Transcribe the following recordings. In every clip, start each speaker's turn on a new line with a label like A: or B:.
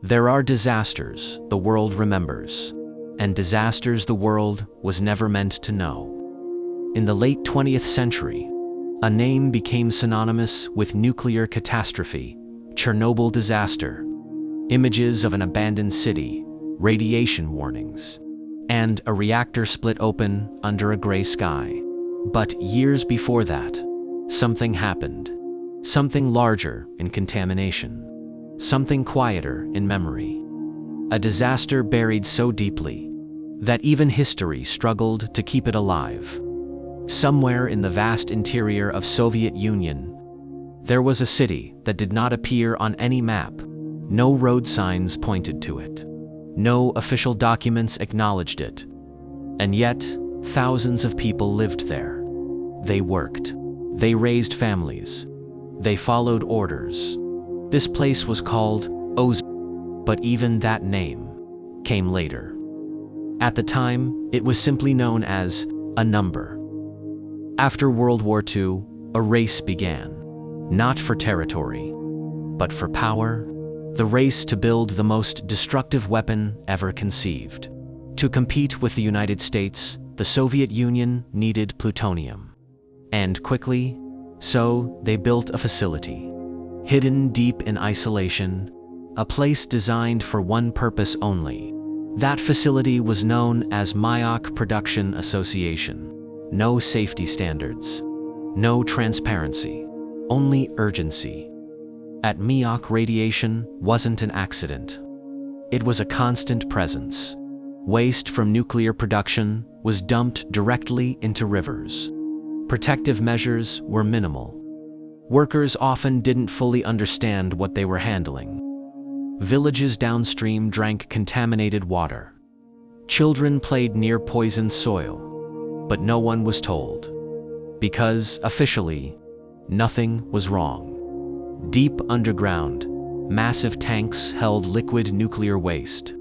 A: There are disasters the world remembers, and disasters the world was never meant to know. In the late 20th century, a name became synonymous with nuclear catastrophe: Chernobyl Disaster. Images of an abandoned city, radiation warnings, and a reactor split open under a gray sky. But years before that, something happened. Something larger in contamination. Something quieter in memory. A disaster buried so deeply that even history struggled to keep it alive. Somewhere in the vast interior of Soviet Union, there was a city that did not appear on any map. No road signs pointed to it. No official documents acknowledged it. And yet, thousands of people lived there. They worked. They raised families. They followed orders. This place was called Oz, but even that name came later. At the time, it was simply known as a number. After World War II, a race began. Not for territory, but for power. The race to build the most destructive weapon ever conceived. To compete with the United States, the Soviet Union needed plutonium. And quickly, so they built a facility. Hidden deep in isolation, a place designed for one purpose only. That facility was known as Myok Production Association. No safety standards, no transparency, only urgency. At Myok, radiation wasn't an accident. It was a constant presence. Waste from nuclear production was dumped directly into rivers. Protective measures were minimal. Workers often didn't fully understand what they were handling. Villages downstream drank contaminated water. Children played near poisoned soil. But no one was told. Because, officially, nothing was wrong. Deep underground, massive tanks held liquid nuclear waste.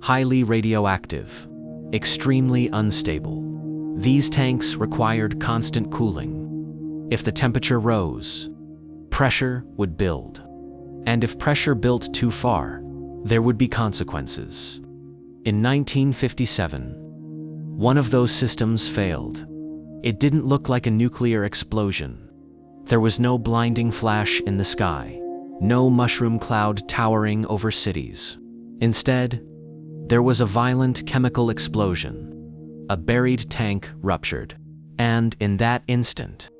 A: Highly radioactive, extremely unstable. These tanks required constant cooling. If the temperature rose, pressure would build. And if pressure built too far, there would be consequences. In 1957, one of those systems failed. It didn't look like a nuclear explosion. There was no blinding flash in the sky, no mushroom cloud towering over cities. Instead, there was a violent chemical explosion. A buried tank ruptured. And in that instant,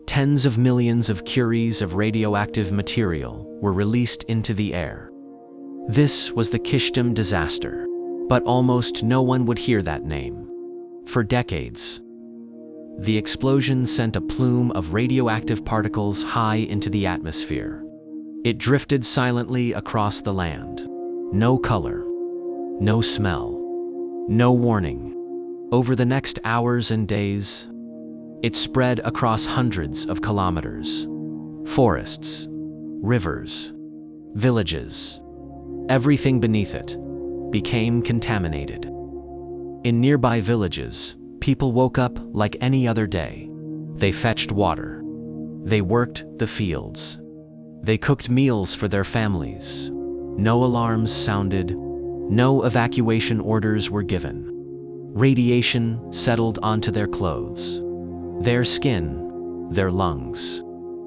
A: tens of millions of curies of radioactive material were released into the air. This was the Kyshtym Disaster. But almost no one would hear that name. For decades, the explosion sent a plume of radioactive particles high into the atmosphere. It drifted silently across the land. No color, no smell, no warning. Over the next hours and days, it spread across hundreds of kilometers. Forests, rivers, villages, everything beneath it became contaminated. In nearby villages, people woke up like any other day. They fetched water. They worked the fields. They cooked meals for their families. No alarms sounded. No evacuation orders were given. Radiation settled onto their clothes, their skin, their lungs.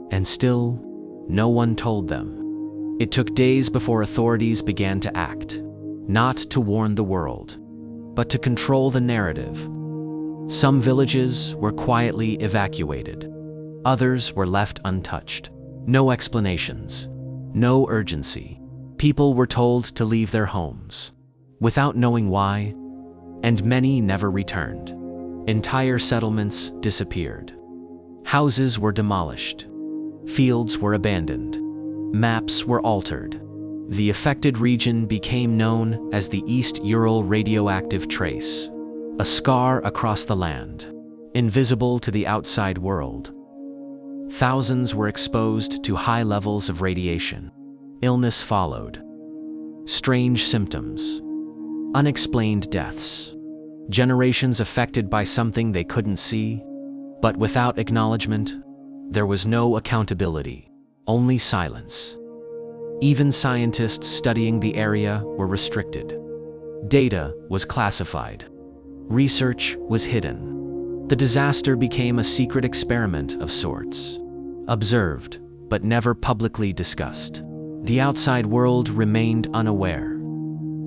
A: And still, no one told them. It took days before authorities began to act, not to warn the world, but to control the narrative. Some villages were quietly evacuated. Others were left untouched. No explanations, no urgency. People were told to leave their homes, without knowing why, and many never returned. Entire settlements disappeared. Houses were demolished. Fields were abandoned. Maps were altered. The affected region became known as the East Ural Radioactive Trace, a scar across the land, invisible to the outside world. Thousands were exposed to high levels of radiation. Illness followed. Strange symptoms. Unexplained deaths. Generations affected by something they couldn't see, but without acknowledgement, there was no accountability, only silence. Even scientists studying the area were restricted. Data was classified. Research was hidden. The disaster became a secret experiment of sorts, observed but never publicly discussed. The outside world remained unaware.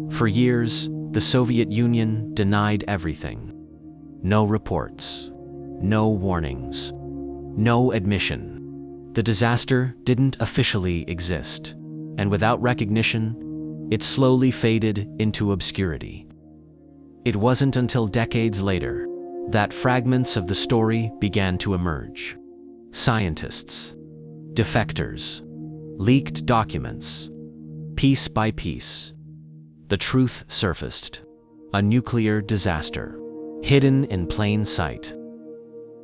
A: For years, the Soviet Union denied everything. No reports, no warnings, no admission. The disaster didn't officially exist, and without recognition, it slowly faded into obscurity. It wasn't until decades later that fragments of the story began to emerge. Scientists, defectors, leaked documents. Piece by piece, the truth surfaced. A nuclear disaster, hidden in plain sight.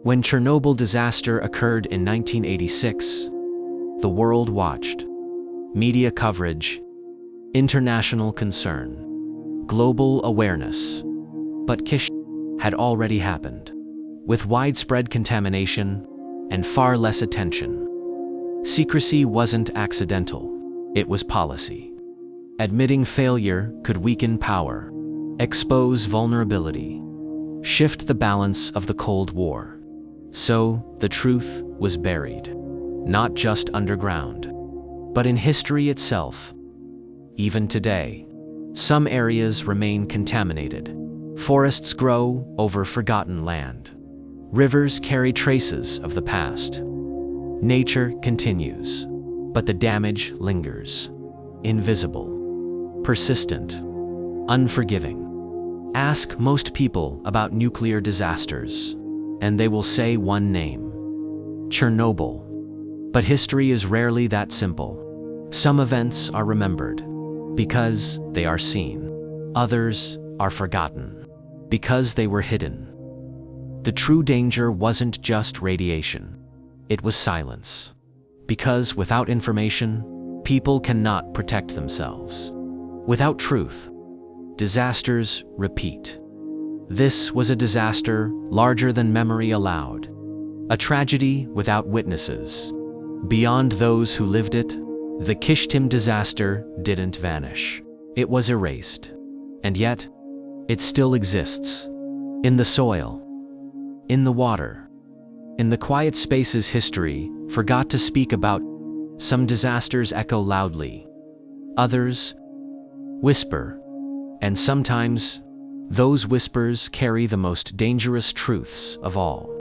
A: When Chernobyl disaster occurred in 1986, the world watched. Media coverage, international concern, global awareness. But Kyshtym had already happened, with widespread contamination and far less attention. Secrecy wasn't accidental, it was policy. Admitting failure could weaken power, expose vulnerability, shift the balance of the Cold War. So the truth was buried, not just underground, but in history itself. Even today, some areas remain contaminated. Forests grow over forgotten land. Rivers carry traces of the past. Nature continues, but the damage lingers. Invisible, persistent, unforgiving. Ask most people about nuclear disasters, and they will say one name: Chernobyl. But history is rarely that simple. Some events are remembered because they are seen. Others are forgotten because they were hidden. The true danger wasn't just radiation. It was silence. Because without information, people cannot protect themselves. Without truth, disasters repeat. This was a disaster larger than memory allowed. A tragedy without witnesses. Beyond those who lived it, the Kyshtym disaster didn't vanish. It was erased. And yet, it still exists. In the soil, in the water, in the quiet spaces history forgot to speak about. Some disasters echo loudly. Others whisper. And sometimes, those whispers carry the most dangerous truths of all.